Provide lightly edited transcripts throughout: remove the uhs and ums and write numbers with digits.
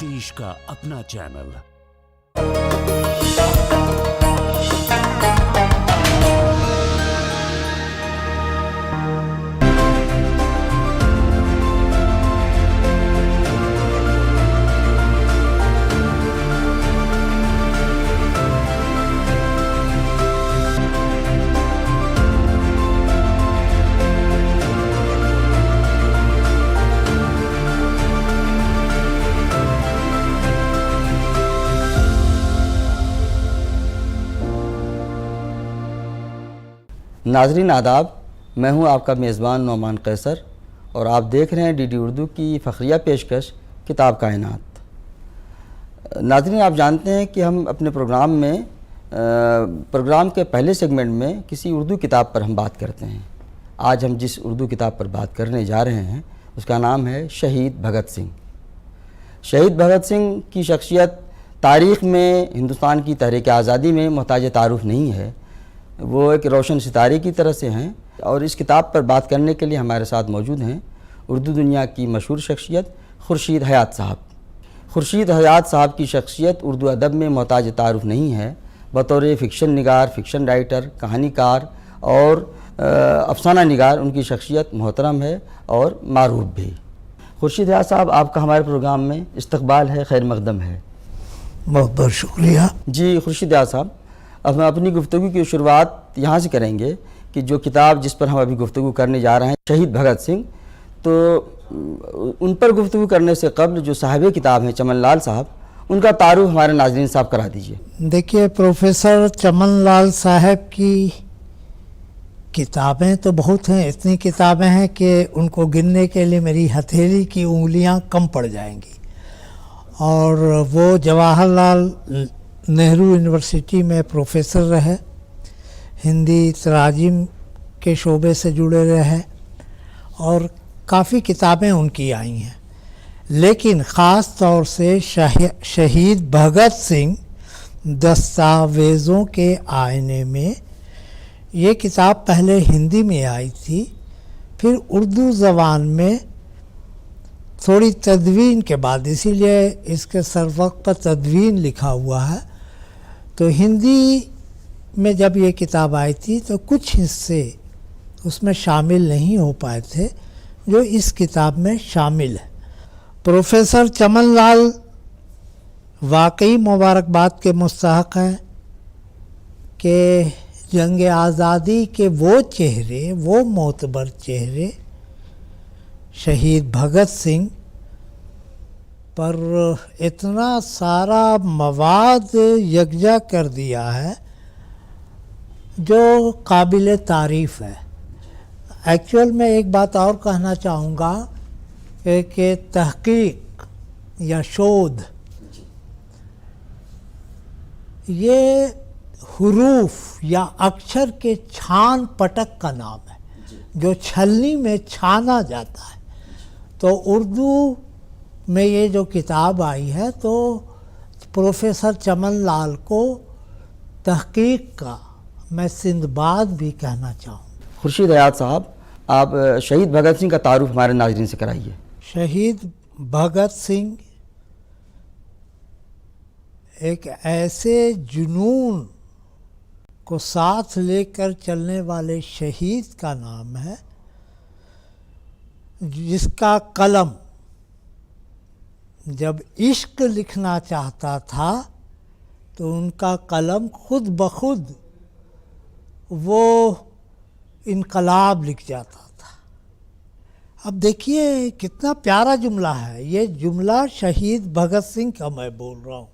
देश का अपना चैनल। नाज़रीन आदाब, मैं हूं आपका मेज़बान नौमान कैसर और आप देख रहे हैं डीडी उर्दू की फ़खरिया पेशकश किताब कायनात। नाज़रीन, आप जानते हैं कि हम अपने प्रोग्राम में प्रोग्राम के पहले सेगमेंट में किसी उर्दू किताब पर हम बात करते हैं। आज हम जिस उर्दू किताब पर बात करने जा रहे हैं उसका नाम है शहीद भगत सिंह। शहीद भगत सिंह की शख्सियत तारीख़ में हिंदुस्तान की तहरीक आज़ादी में मोहताज तारुफ़ नहीं है। वो एक रोशन सितारे की तरह से हैं और इस किताब पर बात करने के लिए हमारे साथ मौजूद हैं उर्दू दुनिया की मशहूर शख्सियत खुर्शीद हयात साहब। खुर्शीद हयात साहब की शख्सियत उर्दू अदब में मोहताज तारुफ़ नहीं है। बतौर फ़िक्शन निगार, फ़िक्शन राइटर, कहानीकार और अफसाना निगार उनकी शख्सियत मोहतरम है और मारूफ भी। खुर्शीद हयात साहब, आपका हमारे प्रोग्राम में इस्तकबाल है, खैर मकदम है। बहुत बहुत शुक्रिया। जी खुर्शीद हयात साहब, अब हम अपनी गुफ्तगू की शुरुआत यहाँ से करेंगे कि जो किताब जिस पर हम अभी गुफ्तगू करने जा रहे हैं शहीद भगत सिंह, तो उन पर गुफ्तगू करने से कब्ल जो साहिब किताब हैं चमन लाल साहब, उनका तारुफ हमारे नाज़रीन साहब करा दीजिए। देखिए, प्रोफेसर चमन लाल साहब की किताबें तो बहुत हैं। इतनी किताबें हैं कि उनको गिनने के लिए मेरी हथेली की उंगलियां कम पड़ जाएंगी। और वो जवाहरलाल नेहरू यूनिवर्सिटी में प्रोफेसर रहे, हिंदी तराजिम के शोबे से जुड़े रहे और काफ़ी किताबें उनकी आई हैं। लेकिन ख़ास तौर से शहीद भगत सिंह दस्तावेज़ों के आईने में ये किताब पहले हिंदी में आई थी, फिर उर्दू ज़बान में थोड़ी तदवीन के बाद, इसीलिए इसके सरवक्त पर तदवीन लिखा हुआ है। तो हिंदी में जब ये किताब आई थी तो कुछ हिस्से उसमें शामिल नहीं हो पाए थे जो इस किताब में शामिल है। प्रोफेसर चमन लाल वाकई मुबारकबाद के मुस्तहक़ हैं कि जंग आज़ादी के वो चेहरे, वो मोतबर चेहरे शहीद भगत सिंह पर इतना सारा मवाद यकजा कर दिया है जो काबिल तारीफ़ है। एक्चुअल में एक बात और कहना चाहूँगा कि तहक़ीक़ या शोध ये हुरूफ या अक्षर के छान पटक का नाम है, जो छलनी में छाना जाता है। तो उर्दू में ये जो किताब आई है तो प्रोफेसर चमन लाल को तहक़ीक़ का मैं सिंदबाद भी कहना चाहूँ। खुर्शीद हयात साहब, आप शहीद भगत सिंह का तारुफ हमारे नाज़रीन से कराइए। शहीद भगत सिंह एक ऐसे जुनून को साथ लेकर चलने वाले शहीद का नाम है जिसका कलम जब इश्क लिखना चाहता था तो उनका कलम खुद ब खुद वो इनकलाब लिख जाता था। अब देखिए कितना प्यारा जुमला है। ये जुमला शहीद भगत सिंह का मैं बोल रहा हूँ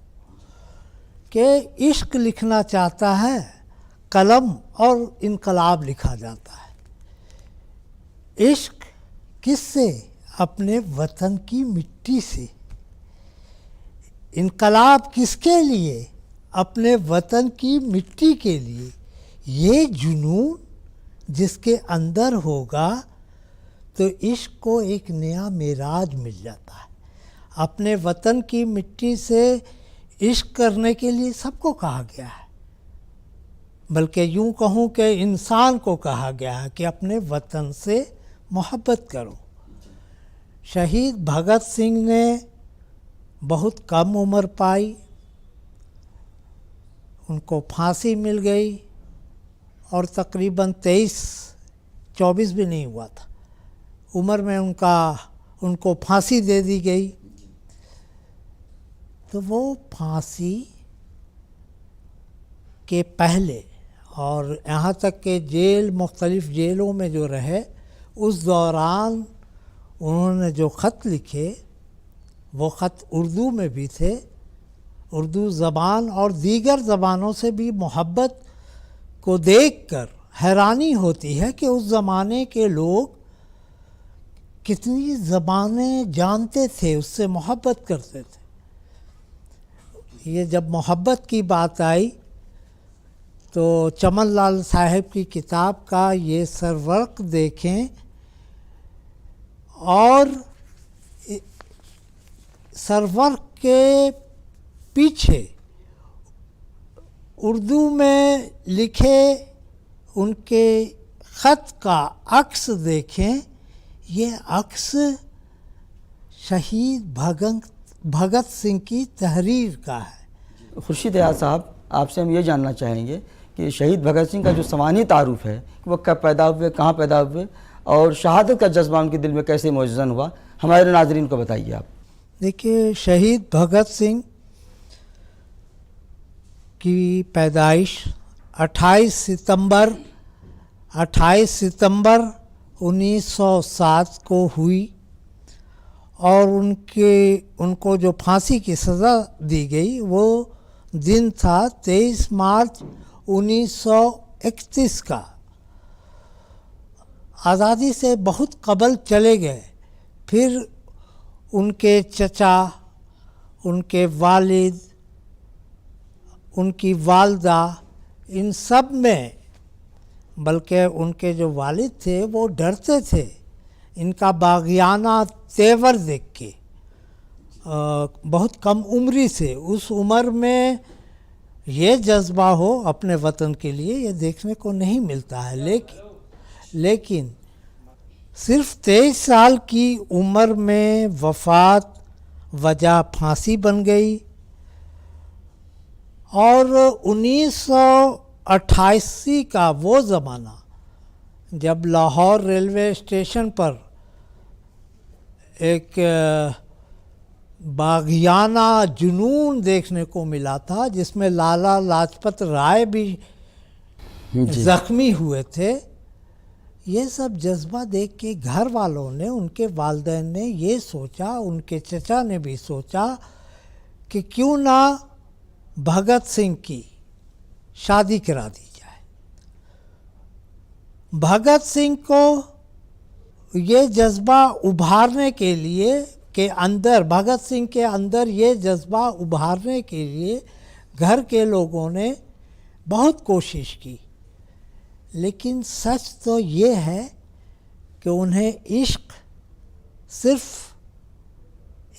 कि इश्क लिखना चाहता है, कलम और इनकलाब लिखा जाता है। इश्क किससे? अपने वतन की मिट्टी से। इनकलाब किसके लिए? अपने वतन की मिट्टी के लिए। ये जुनून जिसके अंदर होगा तो इश्क को एक नया मेराज मिल जाता है। अपने वतन की मिट्टी से इश्क करने के लिए सबको कहा गया है, बल्कि यूँ कहूँ कि इंसान को कहा गया है कि अपने वतन से मोहब्बत करो। शहीद भगत सिंह ने बहुत कम उम्र पाई, उनको फांसी मिल गई और तकरीबन 23-24 भी नहीं हुआ था उम्र में उनको फांसी दे दी गई। तो वो फांसी के पहले और यहाँ तक के जेल, मुख्तलिफ़ जेलों में जो रहे, उस दौरान उन्होंने जो ख़त लिखे वो ख़त उर्दू में भी थे। उर्दू ज़बान और दीगर ज़बानों से भी मोहब्बत को देखकर हैरानी होती है कि उस ज़माने के लोग कितनी ज़बानें जानते थे, उससे मोहब्बत करते थे। ये जब मोहब्बत की बात आई तो चमन लाल साहब की किताब का ये सरवर्क देखें और सरवर्क के पीछे उर्दू में लिखे उनके ख़त का अक्स देखें। ये अक्स शहीद भगत सिंह की तहरीर का है। खुर्शीद हयात साहब, आपसे हम ये जानना चाहेंगे कि शहीद भगत सिंह का जो समानी तारुफ है कि वो कब पैदा हुए, कहाँ पैदा हुए और शहादत का जज्बा उनके दिल में कैसे मौजूद हुआ, हमारे नाज़रीन को बताइए आप। देखिए, शहीद भगत सिंह की पैदाइश 28 सितंबर 1907 को हुई और उनको जो फांसी की सज़ा दी गई वो दिन था 23 मार्च 1931 का। आज़ादी से बहुत कबल चले गए। फिर उनके चचा, उनके वालिद, उनकी वालदा, इन सब में, बल्कि उनके जो वालिद थे वो डरते थे इनका बागियाना तेवर देख के। बहुत कम उम्री से, उस उम्र में ये जज्बा हो अपने वतन के लिए, ये देखने को नहीं मिलता है। लेकिन सिर्फ 23 साल की उम्र में वफ़ात वजह फांसी बन गई और 1988 का वो ज़माना जब लाहौर रेलवे स्टेशन पर एक बागियाना जुनून देखने को मिला था, जिसमें लाला लाजपत राय भी ज़ख्मी हुए थे। ये सब जज्बा देख के घर वालों ने, उनके वालिदैन ने ये सोचा, उनके चचा ने भी सोचा कि क्यों ना भगत सिंह की शादी करा दी जाए। भगत सिंह को ये जज्बा उभारने के लिए भगत सिंह के अंदर ये जज्बा उभारने के लिए घर के लोगों ने बहुत कोशिश की, लेकिन सच तो ये है कि उन्हें इश्क सिर्फ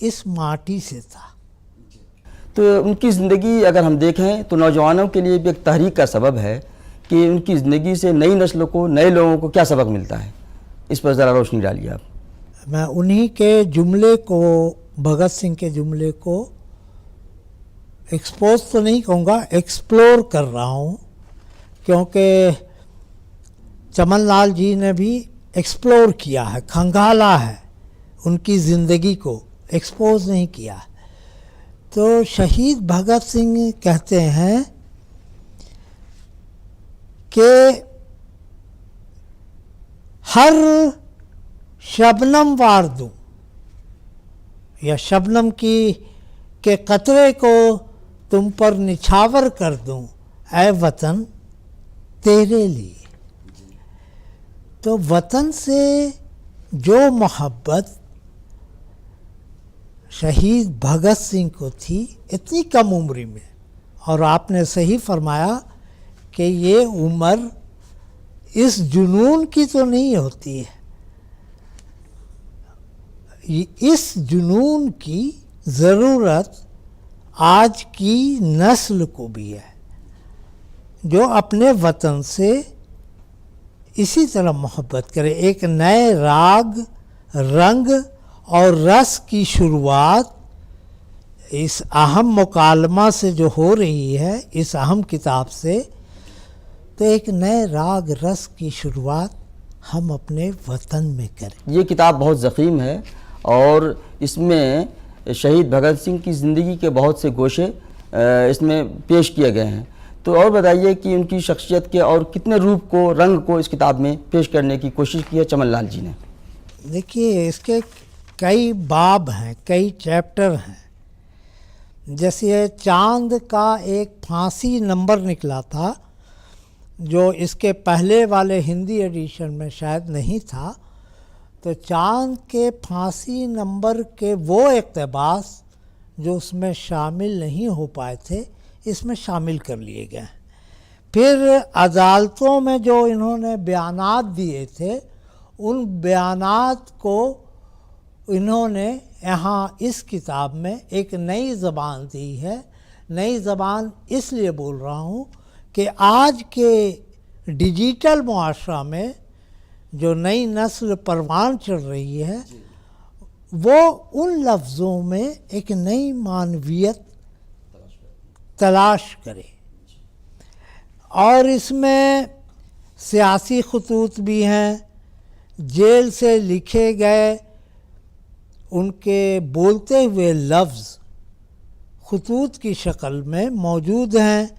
इस माटी से था। तो उनकी ज़िंदगी अगर हम देखें तो नौजवानों के लिए भी एक तहरीक का सबब है कि उनकी ज़िंदगी से नई नस्लों को, नए लोगों को क्या सबक मिलता है, इस पर ज़रा रोशनी डालिए आप। मैं उन्हीं के जुमले को, भगत सिंह के जुमले को एक्सपोज तो नहीं कहूँगा, एक्सप्लोर कर रहा हूँ, क्योंकि चमन लाल जी ने भी एक्सप्लोर किया है, खंगाला है, उनकी ज़िंदगी को एक्सपोज नहीं किया है। तो शहीद भगत सिंह कहते हैं कि हर शबनम वार दूं या शबनम के कतरे को तुम पर निछावर कर दूं, ऐ वतन तेरे लिए। तो वतन से जो मोहब्बत शहीद भगत सिंह को थी इतनी कम उम्र में, और आपने सही फरमाया कि ये उम्र इस जुनून की तो नहीं होती है, इस जुनून की ज़रूरत आज की नस्ल को भी है, जो अपने वतन से इसी तरह मोहब्बत करे। एक नए राग, रंग और रस की शुरुआत इस अहम मुकालमा से जो हो रही है, इस अहम किताब से, तो एक नए राग रस की शुरुआत हम अपने वतन में करें। ये किताब बहुत ज़ख़ीम है और इसमें शहीद भगत सिंह की ज़िंदगी के बहुत से गोशे इसमें पेश किए गए हैं। तो और बताइए कि उनकी शख्सियत के और कितने रूप को, रंग को इस किताब में पेश करने की कोशिश की है चमन लाल जी ने। देखिए, इसके कई बाब हैं, कई चैप्टर हैं। जैसे चांद का एक फांसी नंबर निकला था, जो इसके पहले वाले हिंदी एडिशन में शायद नहीं था। तो चांद के फांसी नंबर के वो इक़्तिबास जो उसमें शामिल नहीं हो पाए थे, इसमें शामिल कर लिए गए। फिर अदालतों में जो इन्होंने बयानात दिए थे, उन बयानात को इन्होंने यहाँ इस किताब में एक नई ज़बान दी है। नई ज़बान इसलिए बोल रहा हूँ कि आज के डिजिटल मुआशरा में जो नई नस्ल परवान चढ़ रही है, वो उन लफ्ज़ों में एक नई मानवियत तलाश करे। और इसमें सियासी खतूत भी हैं, जेल से लिखे गए उनके बोलते हुए लफ्ज़ खतूत की शक्ल में मौजूद हैं।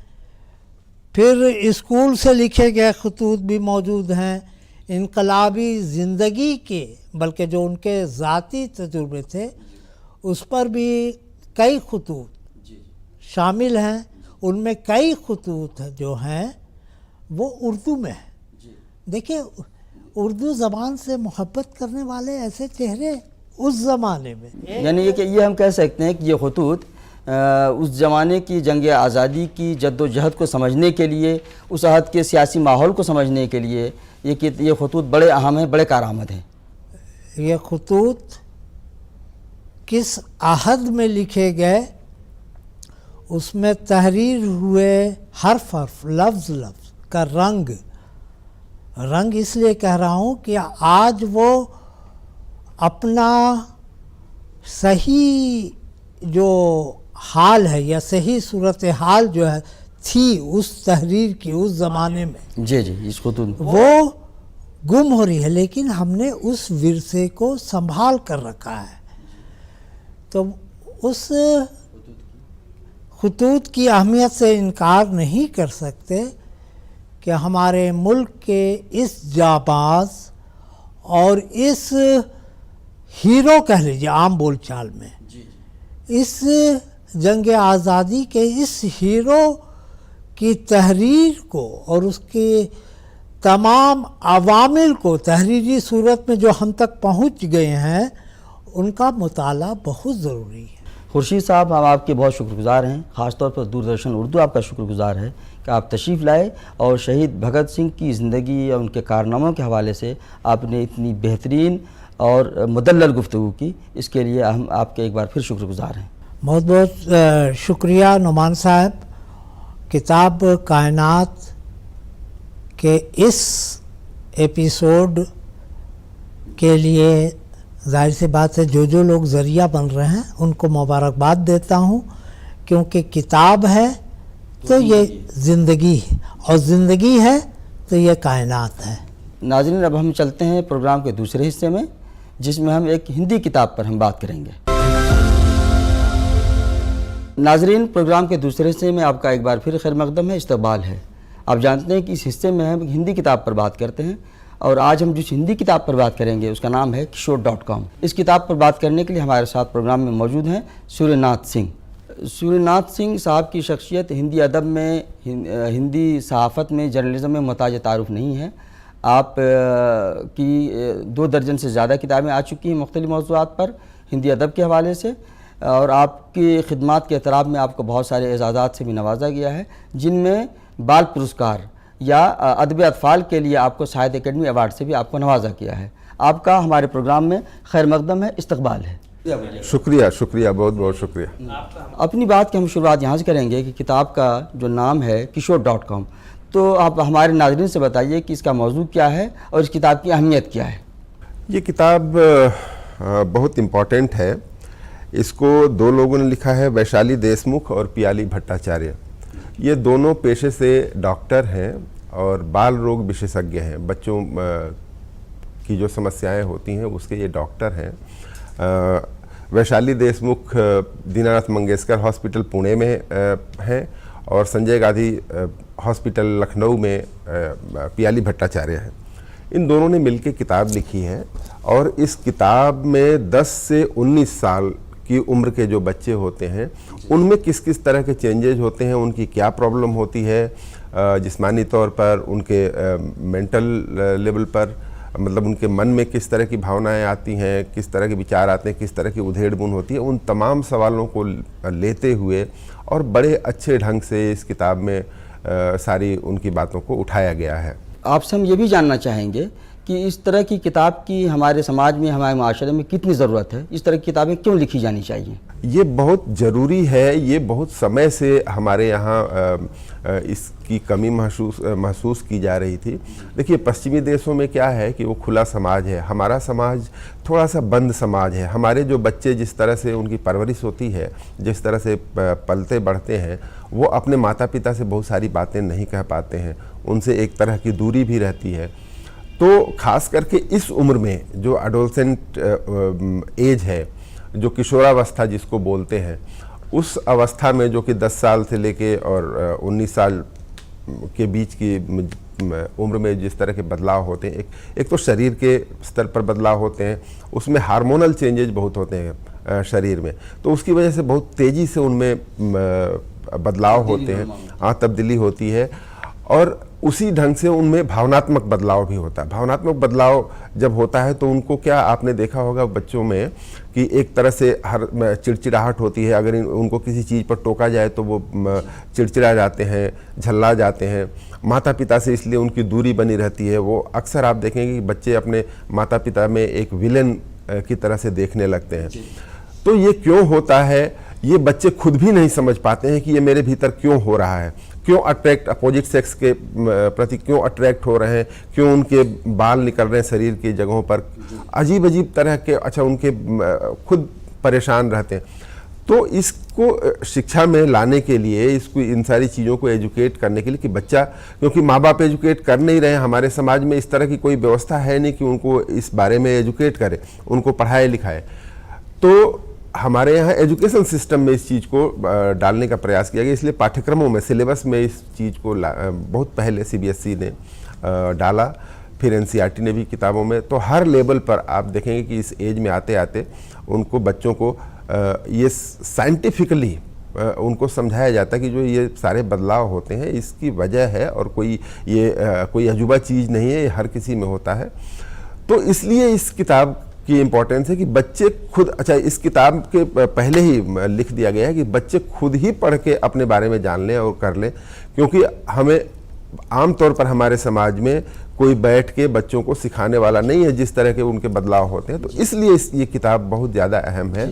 फिर स्कूल से लिखे गए खतूत भी मौजूद हैं। इनकलाबी ज़िंदगी के, बल्कि जो उनके ज़ाती तजुर्बे थे, उस पर भी कई खतूत शामिल हैं। उनमें कई खतूत जो हैं वो उर्दू में है। देखिए, उर्दू ज़बान से मोहब्बत करने वाले ऐसे चेहरे उस ज़माने में, यानी कि ये हम कह सकते हैं कि ये खतूत उस ज़माने की जंग आज़ादी की जद्दोजहद को समझने के लिए, उस अहद के सियासी माहौल को समझने के लिए ये खतूत बड़े अहम हैं, बड़े कारआमद हैं। ये खतूत किस अहद में लिखे गए, उसमें तहरीर हुए हर्फ हर्फ, लफ्ज़ लफ्ज़ का रंग इसलिए कह रहा हूँ कि आज वो अपना सही जो हाल है या सही सूरत हाल जो है थी उस तहरीर की उस ज़माने में, जी इस खतूत वो गुम हो रही है। लेकिन हमने उस विरसे को संभाल कर रखा है। तो उस खतूत की अहमियत से इनकार नहीं कर सकते कि हमारे मुल्क के इस जाबाज और इस हीरो कह लीजिए आम बोलचाल में, इस जंग आज़ादी के इस हीरो की तहरीर को और उसके तमाम अवामिल को तहरीरी सूरत में जो हम तक पहुंच गए हैं, उनका मुताला बहुत ज़रूरी है। खुर्शीद साहब, हम आपके बहुत शुक्रगुज़ार हैं। ख़ास तौर पर दूरदर्शन उर्दू आपका शुक्रगुज़ार है कि आप तशरीफ़ लाए और शहीद भगत सिंह की ज़िंदगी और उनके कारनामों के हवाले से आपने इतनी बेहतरीन और मुदल्लल गुफ्तगू की। इसके लिए हम आपके एक बार फिर शुक्रगुज़ार हैं। बहुत बहुत शुक्रिया नुमान साहब। किताब कायनात के इस एपिसोड के लिए जाहिर सी बात है जो लोग ज़रिया बन रहे हैं उनको मुबारकबाद देता हूँ, क्योंकि किताब है तो ये ज़िंदगी है और ज़िंदगी है तो ये कायनात है। नाज़रीन, अब हम चलते हैं प्रोग्राम के दूसरे हिस्से में, जिसमें हम एक हिंदी किताब पर हम बात करेंगे। नाज़रीन, प्रोग्राम के दूसरे हिस्से में आपका एक बार फिर खैर मकदम है, इस्तकबाल है। आप जानते हैं कि इस हिस्से में हम हिंदी किताब पर बात करते हैं और आज हम जिस हिंदी किताब पर बात करेंगे उसका नाम है किशोर.com। इस किताब पर बात करने के लिए हमारे साथ प्रोग्राम में मौजूद हैं सूर्यनाथ सिंह। सूर्यनाथ सिंह साहब की शख्सियत हिंदी अदब में, हिंदी सहाफ़त में, जर्नलिज़म में मुताज तारुफ नहीं है। आप की 2 दर्जन से ज़्यादा किताबें आ चुकी हैं मुख्तलिफ़ मौज़ूआत पर हिंदी अदब के हवाले से, और आपकी खिदमात के एतराफ़ में आपको बहुत सारे एजाज़ात से भी नवाजा गया है, जिनमें बाल पुरस्कार या अदब अतफ़ाल के लिए आपको साहित्य अकेडमी अवार्ड से भी आपको नवाजा किया है। आपका हमारे प्रोग्राम में खैर मकदम है, इस्तकबाल है। शुक्रिया, बहुत बहुत शुक्रिया। अपनी बात की हम शुरुआत यहाँ से करेंगे कि किताब का जो नाम है किशोर.com, तो आप हमारे नाज़रीन से बताइए कि इसका मौजू क्या है और इस किताब की अहमियत क्या है। ये किताब बहुत इम्पॉर्टेंट है। इसको दो लोगों ने लिखा है, वैशाली देशमुख और पियाली भट्टाचार्य। ये दोनों पेशे से डॉक्टर हैं और बाल रोग विशेषज्ञ हैं। बच्चों की जो समस्याएं होती हैं उसके ये डॉक्टर हैं। वैशाली देशमुख दीनानाथ मंगेशकर हॉस्पिटल पुणे में हैं और संजय गांधी हॉस्पिटल लखनऊ में पियाली भट्टाचार्य हैं। इन दोनों ने मिलकर किताब लिखी है और इस किताब में 10 से 19 साल की उम्र के जो बच्चे होते हैं उनमें किस किस तरह के चेंजेज होते हैं, उनकी क्या प्रॉब्लम होती है जिस्मानी तौर पर, उनके मेंटल लेवल पर, मतलब उनके मन में किस तरह की भावनाएं आती हैं, किस तरह के विचार आते हैं, किस तरह की उधेड़-बुन होती है, उन तमाम सवालों को लेते हुए और बड़े अच्छे ढंग से इस किताब में सारी उनकी बातों को उठाया गया है। आपसे हम ये भी जानना चाहेंगे कि इस तरह की किताब की हमारे समाज में, हमारे माशरे में कितनी ज़रूरत है? इस तरह की किताबें क्यों लिखी जानी चाहिए? ये बहुत ज़रूरी है। ये बहुत समय से हमारे यहाँ इसकी कमी महसूस की जा रही थी। देखिए, पश्चिमी देशों में क्या है कि वो खुला समाज है, हमारा समाज थोड़ा सा बंद समाज है। हमारे जो बच्चे जिस तरह से उनकी परवरिश होती है, जिस तरह से पलते बढ़ते हैं, वो अपने माता पिता से बहुत सारी बातें नहीं कह पाते हैं, उनसे एक तरह की दूरी भी रहती है। तो खास करके इस उम्र में जो एडोलसेंट एज है, जो किशोरावस्था जिसको बोलते हैं, उस अवस्था में जो कि 10 साल से लेके और 19 साल के बीच की उम्र में जिस तरह के बदलाव होते हैं, एक तो शरीर के स्तर पर बदलाव होते हैं, उसमें हार्मोनल चेंजेस बहुत होते हैं शरीर में, तो उसकी वजह से बहुत तेज़ी से उनमें बदलाव होते हैं, हाँ, तब्दीली होती है। और उसी ढंग से उनमें भावनात्मक बदलाव भी होता है। भावनात्मक बदलाव जब होता है तो उनको क्या, आपने देखा होगा बच्चों में कि एक तरह से हर चिड़चिड़ाहट होती है। अगर उनको किसी चीज़ पर टोका जाए तो वो चिड़चिड़ा जाते हैं, झल्ला जाते हैं। माता पिता से इसलिए उनकी दूरी बनी रहती है। वो अक्सर आप देखेंगे कि बच्चे अपने माता पिता में एक विलेन की तरह से देखने लगते हैं। तो ये क्यों होता है, ये बच्चे खुद भी नहीं समझ पाते हैं कि ये मेरे भीतर क्यों हो रहा है, क्यों अपोजिट सेक्स के प्रति क्यों अट्रैक्ट हो रहे हैं, क्यों उनके बाल निकल रहे हैं शरीर की जगहों पर, अजीब अजीब तरह के, अच्छा, उनके खुद परेशान रहते हैं। तो इसको शिक्षा में लाने के लिए, इसको इन सारी चीज़ों को एजुकेट करने के लिए कि बच्चा, क्योंकि माँ बाप एजुकेट कर नहीं रहे हैं, हमारे समाज में इस तरह की कोई व्यवस्था है नहीं कि उनको इस बारे में एजुकेट करे, उनको पढ़ाए लिखाए। तो हमारे यहाँ एजुकेशन सिस्टम में इस चीज़ को डालने का प्रयास किया गया, इसलिए पाठ्यक्रमों में, सिलेबस में इस चीज़ को बहुत पहले CBSE ने डाला, फिर NCERT ने भी किताबों में। तो हर लेवल पर आप देखेंगे कि इस एज में आते आते उनको, बच्चों को ये साइंटिफिकली उनको समझाया जाता है कि जो ये सारे बदलाव होते हैं इसकी वजह है और कोई कोई अजूबा चीज़ नहीं है, ये हर किसी में होता है। तो इसलिए इस किताब की इम्पोर्टेंस है कि बच्चे खुद, अच्छा, इस किताब के पहले ही लिख दिया गया है कि बच्चे खुद ही पढ़ के अपने बारे में जान लें और कर लें, क्योंकि हमें आमतौर पर हमारे समाज में कोई बैठ के बच्चों को सिखाने वाला नहीं है जिस तरह के उनके बदलाव होते हैं। तो इसलिए ये किताब बहुत ज़्यादा अहम है।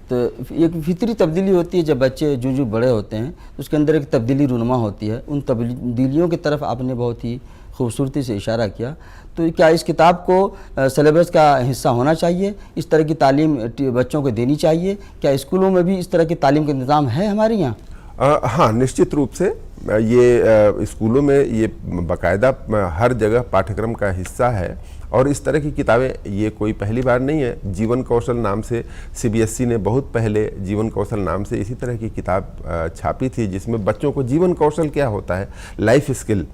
तो एक फितरी तब्दीली होती है, जब बच्चे जो बड़े होते हैं तो उसके अंदर एक तब्दीली रूनुमा होती है। उन तब्दीलियों की तरफ आपने बहुत ही खूबसूरती से इशारा किया। तो क्या इस किताब को सिलेबस का हिस्सा होना चाहिए? इस तरह की तालीम बच्चों को देनी चाहिए? क्या स्कूलों में भी इस तरह की तालीम का इंतज़ाम है हमारे यहाँ? हाँ, निश्चित रूप से ये स्कूलों में ये बाकायदा हर जगह पाठ्यक्रम का हिस्सा है। और इस तरह की किताबें ये कोई पहली बार नहीं है। जीवन कौशल नाम से CBSE ने बहुत पहले जीवन कौशल नाम से इसी तरह की किताब छापी थी, जिसमें बच्चों को जीवन कौशल क्या होता है, लाइफ स्किल।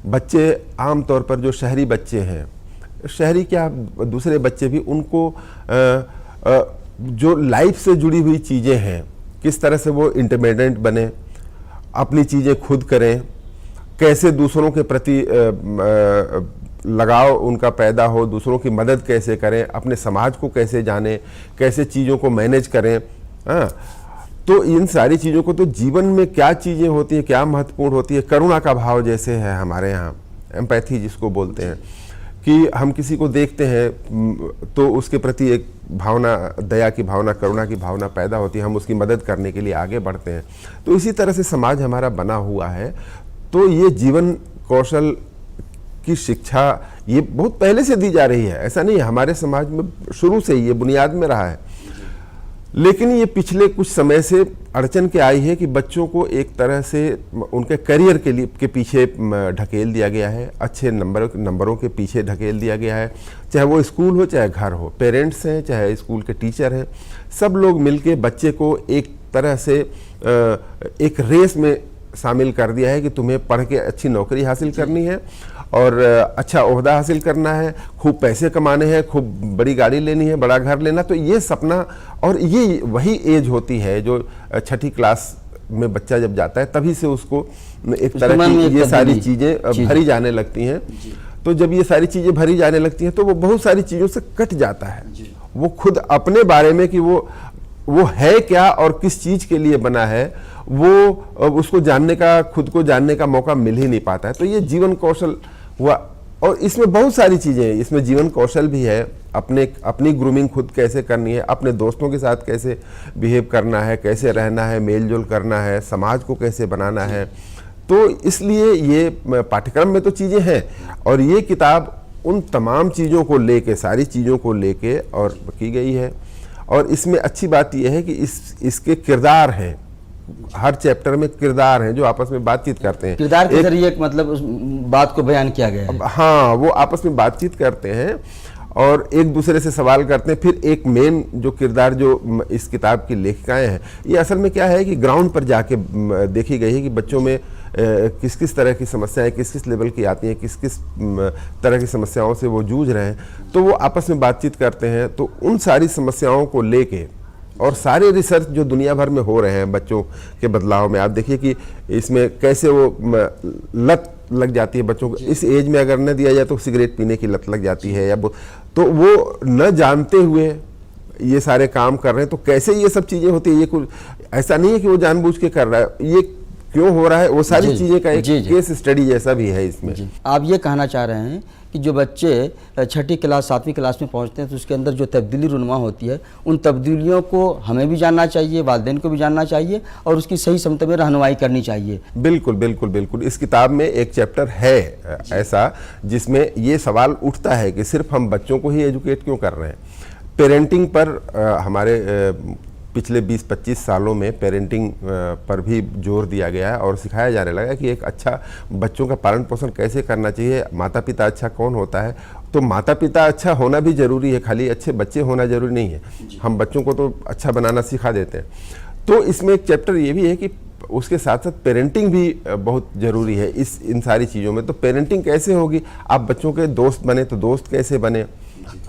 बच्चे आमतौर पर जो शहरी बच्चे हैं, शहरी क्या, दूसरे बच्चे भी, उनको जो लाइफ से जुड़ी हुई चीज़ें हैं, किस तरह से वो इंडिपेंडेंट बने, अपनी चीज़ें खुद करें, कैसे दूसरों के प्रति लगाव उनका पैदा हो, दूसरों की मदद कैसे करें, अपने समाज को कैसे जानें, कैसे चीज़ों को मैनेज करें। हाँ, तो इन सारी चीज़ों को, तो जीवन में क्या चीज़ें होती हैं, क्या महत्वपूर्ण होती है, करुणा का भाव जैसे है हमारे यहाँ, एम्पैथी जिसको बोलते हैं, कि हम किसी को देखते हैं तो उसके प्रति एक भावना, दया की भावना, करुणा की भावना पैदा होती है, हम उसकी मदद करने के लिए आगे बढ़ते हैं। तो इसी तरह से समाज हमारा बना हुआ है। तो ये जीवन कौशल की शिक्षा ये बहुत पहले से दी जा रही है, ऐसा नहीं है, हमारे समाज में शुरू से ही ये बुनियाद में रहा है। लेकिन ये पिछले कुछ समय से अड़चन क्या आई है कि बच्चों को एक तरह से उनके करियर के पीछे ढकेल दिया गया है, अच्छे नंबरों के पीछे ढकेल दिया गया है। चाहे वो स्कूल हो चाहे घर हो, पेरेंट्स हैं चाहे स्कूल के टीचर हैं, सब लोग मिलके बच्चे को एक तरह से एक रेस में शामिल कर दिया है कि तुम्हें पढ़ के अच्छी नौकरी हासिल करनी है और अच्छा ओहदा हासिल करना है, खूब पैसे कमाने हैं, खूब बड़ी गाड़ी लेनी है, बड़ा घर लेना। तो ये सपना, और ये वही एज होती है जो छठी क्लास में बच्चा जब जाता है तभी से उसको एक तरह की ये सारी चीज़ें भरी जाने लगती हैं। तो जब ये सारी चीज़ें भरी जाने लगती हैं तो वो बहुत सारी चीज़ों से कट जाता है। वो खुद अपने बारे में कि वो है क्या और किस चीज़ के लिए बना है, वो उसको जानने का, खुद को जानने का मौका मिल ही नहीं पाता है। तो ये जीवन कौशल हुआ, और इसमें बहुत सारी चीज़ें हैं। इसमें जीवन कौशल भी है, अपनी ग्रूमिंग खुद कैसे करनी है, अपने दोस्तों के साथ कैसे बिहेव करना है, कैसे रहना है, मेल जोल करना है, समाज को कैसे बनाना है। तो इसलिए ये पाठ्यक्रम में तो चीज़ें हैं, और ये किताब उन तमाम चीज़ों को लेके, सारी चीज़ों को लेके और की गई है। और इसमें अच्छी बात यह है कि इसके किरदार हैं, हर चैप्टर में किरदार हैं जो आपस में बातचीत करते हैं। किरदार के जरिए मतलब उस बात को बयान किया गया है। हाँ, वो आपस में बातचीत करते हैं और एक दूसरे से सवाल करते हैं। फिर एक मेन जो किरदार जो इस किताब की लेखिकाएं हैं, ये असल में क्या है कि ग्राउंड पर जाके देखी गई है कि बच्चों में किस किस तरह की समस्याएं किस किस लेवल की आती हैं, किस किस तरह की समस्याओं से वो जूझ रहे हैं। तो वो आपस में बातचीत करते हैं। तो उन सारी समस्याओं को लेके और सारे रिसर्च जो दुनिया भर में हो रहे हैं बच्चों के बदलाव में, आप देखिए कि इसमें कैसे वो लत लग जाती है बच्चों को। इस एज में अगर न दिया जाए तो सिगरेट पीने की लत लग जाती है, या तो वो न जानते हुए ये सारे काम कर रहे हैं। तो कैसे ये सब चीज़ें होती है, ये कुछ ऐसा नहीं है कि वो जानबूझ के कर रहा है, ये क्यों हो रहा है, वो सारी चीज़ें का एक केस स्टडी जैसा भी है इसमें। आप ये कहना चाह रहे हैं कि जो बच्चे छठी क्लास 7वीं क्लास में पहुंचते हैं तो उसके अंदर जो तब्दीली रुनुमा होती है, उन तब्दीलियों को हमें भी जानना चाहिए, वालिदैन को भी जानना चाहिए और उसकी सही समत में रहनुमाई करनी चाहिए। बिल्कुल बिल्कुल बिल्कुल। इस किताब में एक चैप्टर है ऐसा जिसमें ये सवाल उठता है कि सिर्फ हम बच्चों को ही एजुकेट क्यों कर रहे हैं। पेरेंटिंग पर हमारे पिछले 20-25 सालों में पेरेंटिंग पर भी जोर दिया गया है और सिखाया जाने लगा कि एक अच्छा बच्चों का पालन पोषण कैसे करना चाहिए, माता पिता अच्छा कौन होता है। तो माता पिता अच्छा होना भी ज़रूरी है, खाली अच्छे बच्चे होना ज़रूरी नहीं है। हम बच्चों को तो अच्छा बनाना सिखा देते हैं। तो इसमें एक चैप्टर ये भी है कि उसके साथ साथ पेरेंटिंग भी बहुत ज़रूरी है इन सारी चीज़ों में। तो पेरेंटिंग कैसे होगी, आप बच्चों के दोस्त बने तो दोस्त कैसे बने,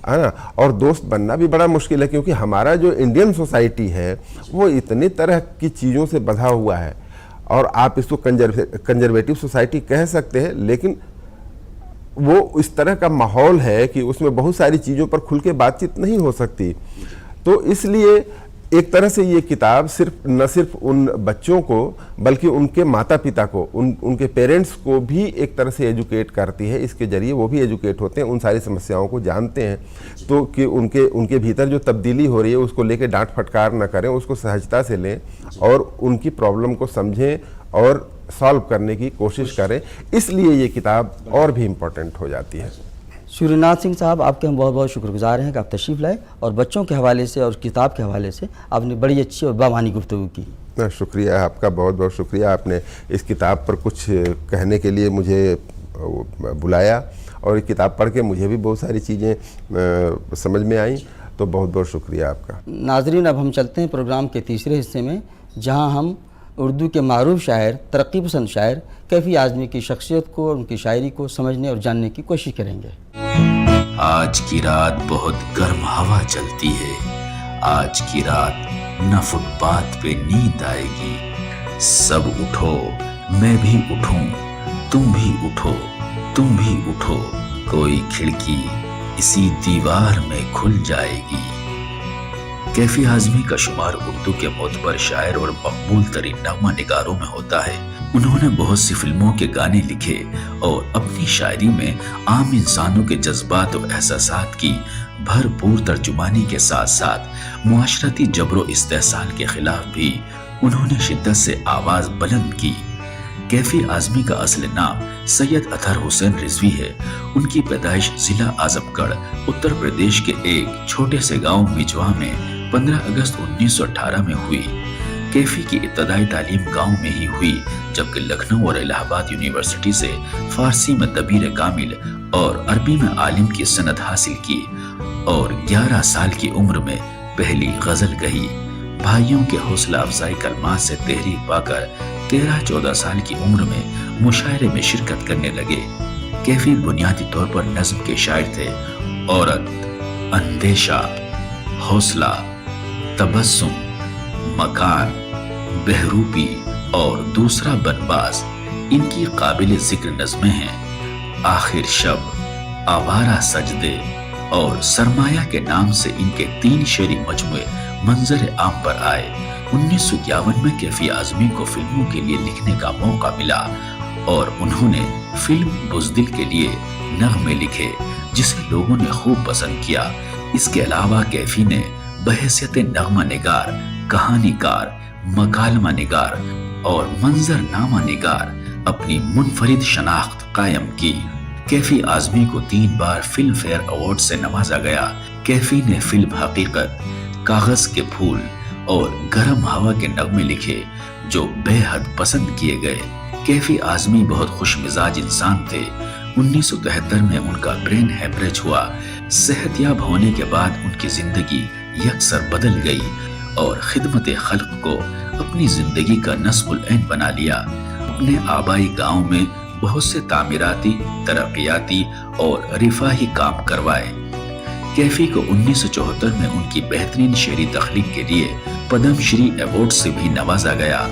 है ना। और दोस्त बनना भी बड़ा मुश्किल है क्योंकि हमारा जो इंडियन सोसाइटी है वो इतनी तरह की चीज़ों से बंधा हुआ है, और आप इसको कंजर्वेटिव सोसाइटी कह सकते हैं, लेकिन वो इस तरह का माहौल है कि उसमें बहुत सारी चीज़ों पर खुल के बातचीत नहीं हो सकती। तो इसलिए एक तरह से ये किताब न सिर्फ उन बच्चों को बल्कि उनके माता पिता को, उनके पेरेंट्स को भी एक तरह से एजुकेट करती है। इसके जरिए वो भी एजुकेट होते हैं, उन सारी समस्याओं को जानते हैं, तो कि उनके भीतर जो तब्दीली हो रही है उसको लेके डांट फटकार न करें, उसको सहजता से लें और उनकी प्रॉब्लम को समझें और सॉल्व करने की कोशिश करें। इसलिए ये किताब और भी इम्पोर्टेंट हो जाती है। सूर्यनाथ सिंह साहब, आपके हम बहुत बहुत शुक्रगुजार हैं कि आप तशरीफ़ लाए और बच्चों के हवाले से और किताब के हवाले से आपने बड़ी अच्छी और बामानी गुफ्तगू की। शुक्रिया आपका, बहुत बहुत शुक्रिया। आपने इस किताब पर कुछ कहने के लिए मुझे बुलाया और ये किताब पढ़ के मुझे भी बहुत सारी चीज़ें समझ में आई, तो बहुत बहुत शुक्रिया आपका। नाजरीन, अब हम चलते हैं प्रोग्राम के तीसरे हिस्से में, जहाँ हम उर्दू के मारूफ शायर, तरक्की पसंद शायर कैफ़ी आज़मी की शख्सियत को और उनकी शायरी को समझने और जानने की कोशिश करेंगे। आज की रात बहुत गर्म हवा चलती है, आज की रात न फुटपाथ पे नींद आएगी। सब उठो, मैं भी उठूं, तुम भी उठो, तुम भी उठो, कोई खिड़की इसी दीवार में खुल जाएगी। कैफी आज़मी का शुमार उर्दू के मोतबर शायर और मकबूल तरीन नगमा निगारों में होता है। उन्होंने बहुत सी फिल्मों के गाने लिखे और अपनी शायरी में आम इंसानों के जज्बात और एहसासात की भरपूर तर्जुमानी के साथ साथ मुआशरती जबरो इस्तेहसाल के खिलाफ भी उन्होंने शिद्दत से आवाज बुलंद की। कैफी आज़मी का असल नाम सैयद अतहर हुसैन रिजवी है। उनकी पैदाइश जिला आजमगढ़ उत्तर प्रदेश के एक छोटे से गांव मिजवा में 15 अगस्त 1918 में हुई। कैफी की इब्तदाई तालीम गांव में ही हुई, जबकि लखनऊ और इलाहाबाद यूनिवर्सिटी से फारसी में तबीर कामिल और अरबी में आलिम की सनद हासिल की और 11 साल की उम्र में पहली गजल कही। भाइयों के हौसला अफजाई कलमात से तहरीक पाकर 13-14 साल की उम्र में मुशायरे में शिरकत करने लगे। कैफी बुनियादी तौर पर नज्म के शायर थे। औरत, अंदेशा, हौसला, तबस्सुम, मकान, बहरूपी और दूसरा बनबाज इनकी काबिल जिक्र नज़्में हैं। आखिर शब, आवारा सजदे और सरमाया के नाम से इनके 3 शेरी मजमुए मंजर आम पर आए। 1951 में कैफी आजमी को फिल्मों के लिए लिखने का मौका मिला और उन्होंने फिल्म बुज़दिल के लिए नग़्मे लिखे, जिसे लोगों ने खूब पसंद किया। इसके अलावा कैफी ने बहैसियत नग़मा निगार, कहानीकार, मकालमा निगार और मंजरनामा निगार अपनी मुनफरिद शनाख्त कायम की। कैफी आजमी को 3 बार फिल्म फेयर अवार्ड से नवाजा गया। कैफी ने फिल्म हकीकत, कागज के फूल और गर्म हवा के नगमे लिखे जो बेहद पसंद किए गए। कैफी आजमी बहुत खुश मिजाज इंसान थे। 1973 में उनका ब्रेन हैमरेज हुआ। सेहतयाब होने के बाद उनकी जिंदगी यकसर बदल गई और खिदमत खल्क को अपनी जिंदगी का नस्बुल ऐन बना लिया। अपने आबाई गांव में बहुत से तामीराती, तरक्याती और रिफाही काम करवाए। कैफी को 1974 में उनकी बेहतरीन शेरी तख्लीक के लिए पद्मश्री अवार्ड से भी नवाजा गया,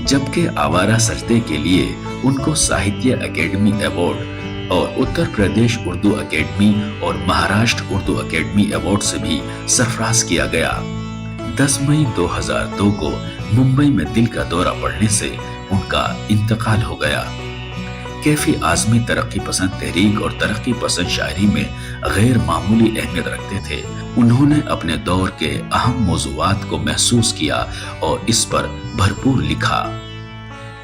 जबकि आवारा सजदे के लिए उनको साहित्य अकेडमी अवार्ड और उत्तर प्रदेश उर्दू अकेडमी और महाराष्ट्र उर्दू अकेडमी अवार्ड से भी सरफराज किया गया। 10 मई 2002 को मुंबई में दिल का दौरा पड़ने से उनका इंतकाल हो गया। कैफी आजमी तरक्की पसंद तहरीक और तरक्की पसंद शायरी में गैर मामूली अहमियत रखते थे। उन्होंने अपने दौर के अहम मौज़ूआत को महसूस किया और इस पर भरपूर लिखा।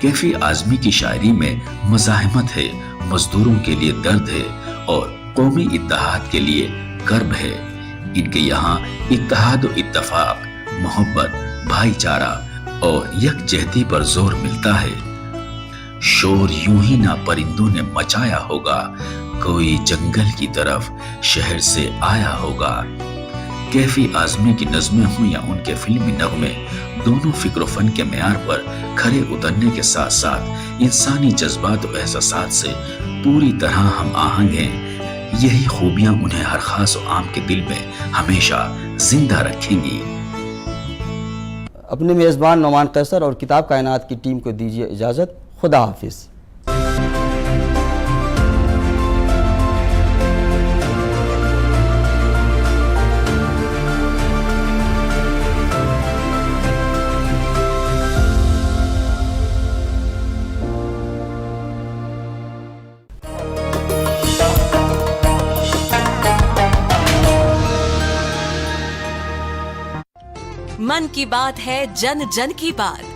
कैफी आजमी की शायरी में मज़ाहमत है, मजदूरों के लिए दर्द है और कौमी इत्तेहाद के लिए कर्ब है। इनके यहाँ इत्तेहाद और इत्तफाक, मोहब्बत, भाईचारा और यकजहती पर जोर मिलता है। शोर यूं ही ना परिंदों ने मचाया होगा, कोई जंगल की तरफ शहर से आया होगा। कैफी आजमी की नज़में हों या उनके फिल्मी नगमे, दोनों फिक्र फन के मेयार पर खरे उतरने के साथ साथ इंसानी जज्बात और एहसासात से पूरी तरह हम आहंग हैं। यही खूबियां उन्हें हर खास और आम के दिल में हमेशा जिंदा रखेंगी। अपने मेज़बान नौमान कैसर और किताब कायनात की टीम को दीजिए इजाज़त। खुदा हाफिज़। मन की बात है, जन जन की बात।